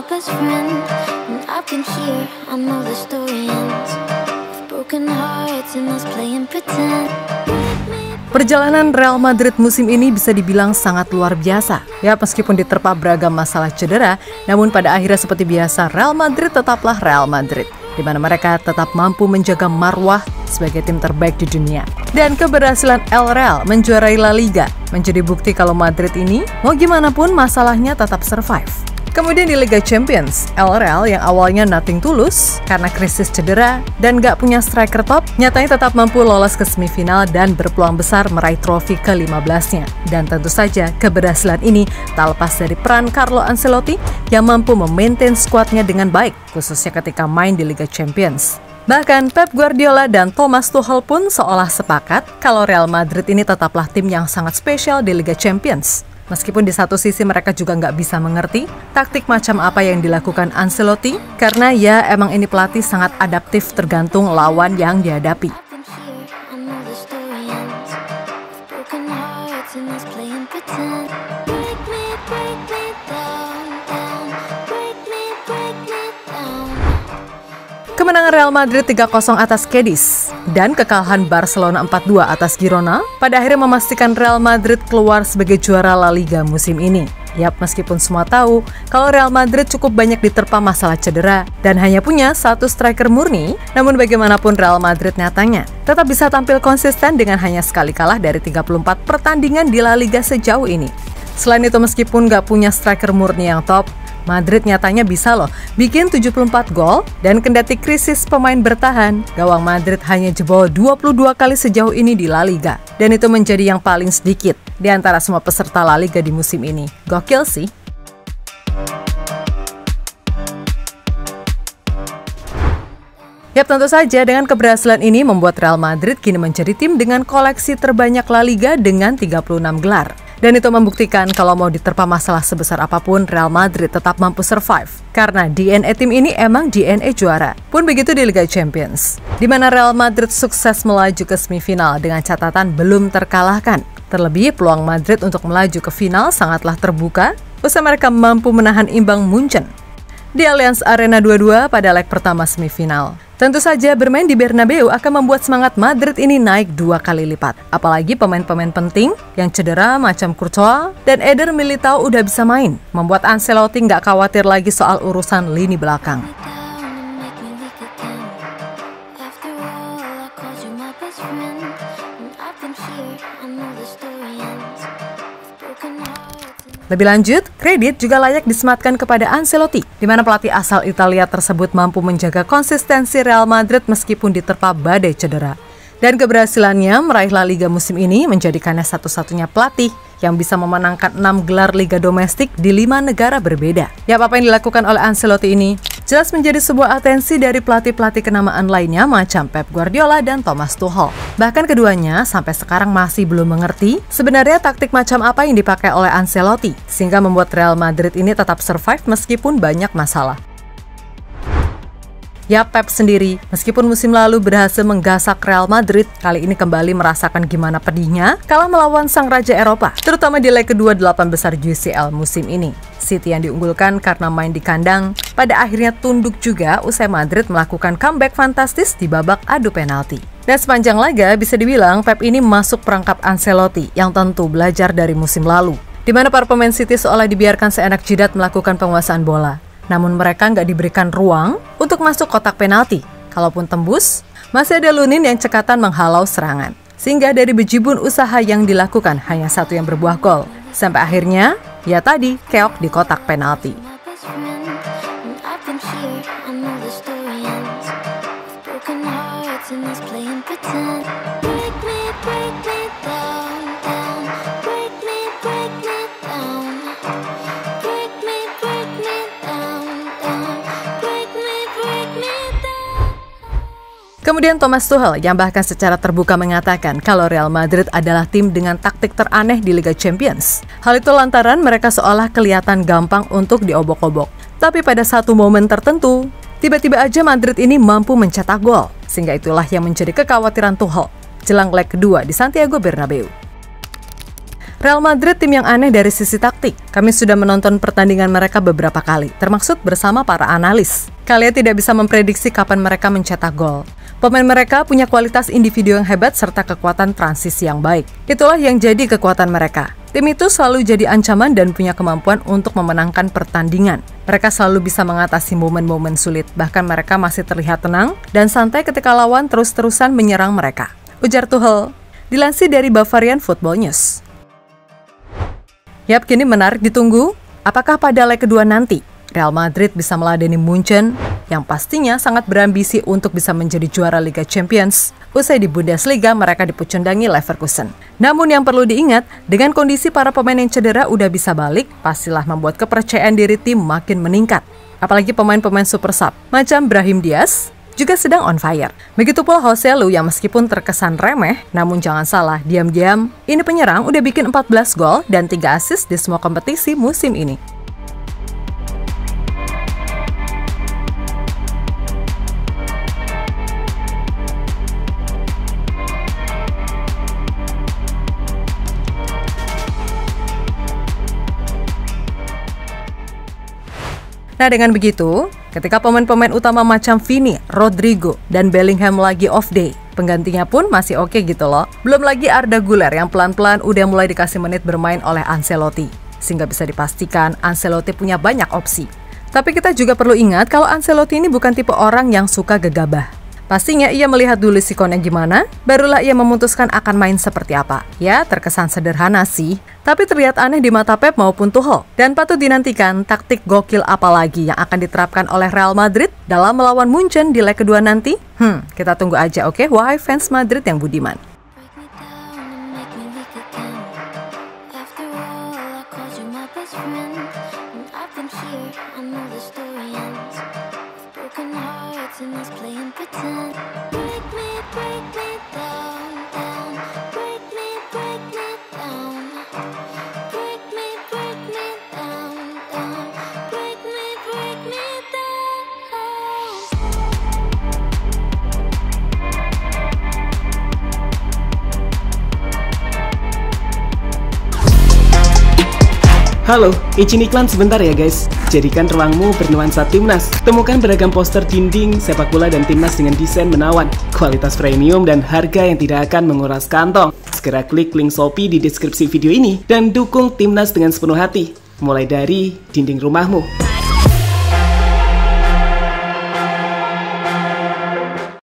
best friend, and I've been here, I know the story ends with broken hearts and us playing pretend. Perjalanan Real Madrid musim ini bisa dibilang sangat luar biasa. Ya, meskipun diterpa beragam masalah cedera, namun pada akhirnya seperti biasa Real Madrid tetaplah Real Madrid, di mana mereka tetap mampu menjaga marwah sebagai tim terbaik di dunia. Dan keberhasilan El Real menjuarai La Liga menjadi bukti kalau Madrid ini mau gimana pun masalahnya tetap survive. Kemudian di Liga Champions, El Real yang awalnya nothing tulus karena krisis cedera dan gak punya striker top, nyatanya tetap mampu lolos ke semifinal dan berpeluang besar meraih trofi ke-15-nya. Dan tentu saja keberhasilan ini tak lepas dari peran Carlo Ancelotti yang mampu memaintain skuadnya dengan baik, khususnya ketika main di Liga Champions. Bahkan Pep Guardiola dan Thomas Tuchel pun seolah sepakat kalau Real Madrid ini tetaplah tim yang sangat spesial di Liga Champions. Meskipun di satu sisi mereka juga nggak bisa mengerti taktik macam apa yang dilakukan Ancelotti, karena ya emang ini pelatih sangat adaptif tergantung lawan yang dihadapi. Kemenangan Real Madrid 3-0 atas Cadiz dan kekalahan Barcelona 4-2 atas Girona pada akhirnya memastikan Real Madrid keluar sebagai juara La Liga musim ini. Yap, meskipun semua tahu kalau Real Madrid cukup banyak diterpa masalah cedera dan hanya punya satu striker murni, namun bagaimanapun Real Madrid nyatanya tetap bisa tampil konsisten dengan hanya sekali kalah dari 34 pertandingan di La Liga sejauh ini. Selain itu, meskipun nggak punya striker murni yang top, Madrid nyatanya bisa loh bikin 74 gol, dan kendati krisis pemain bertahan, gawang Madrid hanya jebol 22 kali sejauh ini di La Liga. Dan itu menjadi yang paling sedikit di antara semua peserta La Liga di musim ini. Gokil sih. Yap, tentu saja dengan keberhasilan ini membuat Real Madrid kini menjadi tim dengan koleksi terbanyak La Liga dengan 36 gelar. Dan itu membuktikan kalau mau diterpa masalah sebesar apapun, Real Madrid tetap mampu survive. Karena DNA tim ini emang DNA juara. Pun begitu di Liga Champions, di mana Real Madrid sukses melaju ke semifinal dengan catatan belum terkalahkan. Terlebih, peluang Madrid untuk melaju ke final sangatlah terbuka, usai mereka mampu menahan imbang Munchen di Allianz Arena 2-2 pada leg pertama semifinal. Tentu saja bermain di Bernabeu akan membuat semangat Madrid ini naik 2 kali lipat. Apalagi pemain-pemain penting yang cedera macam Courtois dan Eder Militao udah bisa main, membuat Ancelotti nggak khawatir lagi soal urusan lini belakang. Lebih lanjut, kredit juga layak disematkan kepada Ancelotti, di mana pelatih asal Italia tersebut mampu menjaga konsistensi Real Madrid meskipun diterpa badai cedera. Dan keberhasilannya meraih La Liga musim ini menjadikannya satu-satunya pelatih yang bisa memenangkan 6 gelar Liga domestik di 5 negara berbeda. Ya, apa yang dilakukan oleh Ancelotti ini jelas menjadi sebuah atensi dari pelatih-pelatih kenamaan lainnya macam Pep Guardiola dan Thomas Tuchel. Bahkan keduanya sampai sekarang masih belum mengerti sebenarnya taktik macam apa yang dipakai oleh Ancelotti, sehingga membuat Real Madrid ini tetap survive meskipun banyak masalah. Ya, Pep sendiri, meskipun musim lalu berhasil menggasak Real Madrid, kali ini kembali merasakan gimana pedihnya kalah melawan sang raja Eropa, terutama di leg kedua 8 besar UCL musim ini. City yang diunggulkan karena main di kandang, pada akhirnya tunduk juga usai Madrid melakukan comeback fantastis di babak adu penalti. Dan sepanjang laga bisa dibilang Pep ini masuk perangkap Ancelotti yang tentu belajar dari musim lalu, di mana para pemain City seolah dibiarkan seenak jidat melakukan penguasaan bola. Namun mereka nggak diberikan ruang untuk masuk kotak penalti. Kalaupun tembus, masih ada Lunin yang cekatan menghalau serangan. Sehingga dari bejibun usaha yang dilakukan hanya satu yang berbuah gol. Sampai akhirnya, ya tadi, keok di kotak penalti. Kemudian Thomas Tuchel yang bahkan secara terbuka mengatakan kalau Real Madrid adalah tim dengan taktik teraneh di Liga Champions. Hal itu lantaran mereka seolah kelihatan gampang untuk diobok-obok. Tapi pada satu momen tertentu, tiba-tiba aja Madrid ini mampu mencetak gol. Sehingga itulah yang menjadi kekhawatiran Tuchel jelang leg kedua di Santiago Bernabeu. Real Madrid tim yang aneh dari sisi taktik. Kami sudah menonton pertandingan mereka beberapa kali, termasuk bersama para analis. Kalian tidak bisa memprediksi kapan mereka mencetak gol. Pemain mereka punya kualitas individu yang hebat serta kekuatan transisi yang baik. Itulah yang jadi kekuatan mereka. Tim itu selalu jadi ancaman dan punya kemampuan untuk memenangkan pertandingan. Mereka selalu bisa mengatasi momen-momen sulit, bahkan mereka masih terlihat tenang dan santai ketika lawan terus-terusan menyerang mereka. Ujar Tuchel, dilansir dari Bavarian Football News. Yap, kini menarik ditunggu. Apakah pada leg kedua nanti Real Madrid bisa meladeni Munchen yang pastinya sangat berambisi untuk bisa menjadi juara Liga Champions. Usai di Bundesliga, mereka dipucundangi Leverkusen. Namun yang perlu diingat, dengan kondisi para pemain yang cedera udah bisa balik, pastilah membuat kepercayaan diri tim makin meningkat. Apalagi pemain-pemain super sub, macam Brahim Diaz, juga sedang on fire. Begitu pula Joselu yang meskipun terkesan remeh, namun jangan salah, diam-diam, ini penyerang udah bikin 14 gol dan 3 assist di semua kompetisi musim ini. Nah, dengan begitu, ketika pemain-pemain utama macam Vini, Rodrigo, dan Bellingham lagi off day, penggantinya pun masih oke gitu loh. Belum lagi Arda Güler yang pelan-pelan udah mulai dikasih menit bermain oleh Ancelotti. Sehingga bisa dipastikan Ancelotti punya banyak opsi. Tapi kita juga perlu ingat kalau Ancelotti ini bukan tipe orang yang suka gegabah. Pastinya ia melihat dulu sikonnya gimana, barulah ia memutuskan akan main seperti apa. Ya, terkesan sederhana sih, tapi terlihat aneh di mata Pep maupun Tuchel. Dan patut dinantikan taktik gokil apa lagi yang akan diterapkan oleh Real Madrid dalam melawan Munchen di leg kedua nanti? Kita tunggu aja, oke? Wahai fans Madrid yang budiman. And us playing pretend. Break me down, down. Break me down. Break me down, down. Break me down. Halo, izin iklan sebentar ya guys. Jadikan ruangmu bernuansa timnas. Temukan beragam poster dinding, sepak bola dan timnas dengan desain menawan, kualitas premium dan harga yang tidak akan menguras kantong. Segera klik link Shopee di deskripsi video ini dan dukung timnas dengan sepenuh hati. Mulai dari dinding rumahmu.